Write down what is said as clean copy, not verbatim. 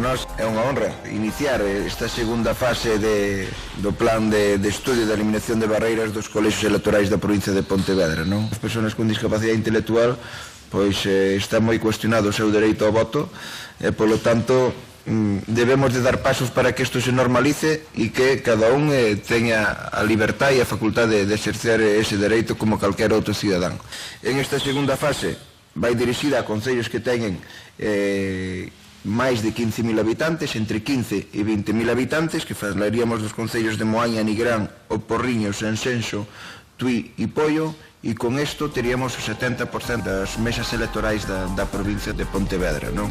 nós é unha honra iniciar esta segunda fase do plan de estudio de eliminación de barreiras dos colexios electorais da provincia de Pontevedra, non? As persoas con discapacidade intelectual pois está moi cuestionado o seu dereito ao voto e, polo tanto, debemos de dar pasos para que isto se normalice e que cada un teña a libertad e a facultade de exercer ese dereito como calquer outro cidadán. En esta segunda fase vai dirixida a concellos que teñen máis de 15.000 habitantes, entre 15 e 20.000 habitantes, que falaríamos dos concellos de Moaña, Nigrán, O Porriño, Sensenso, Tui e Poio, e con isto teríamos o 70% das mesas electorais da provincia de Pontevedra, non?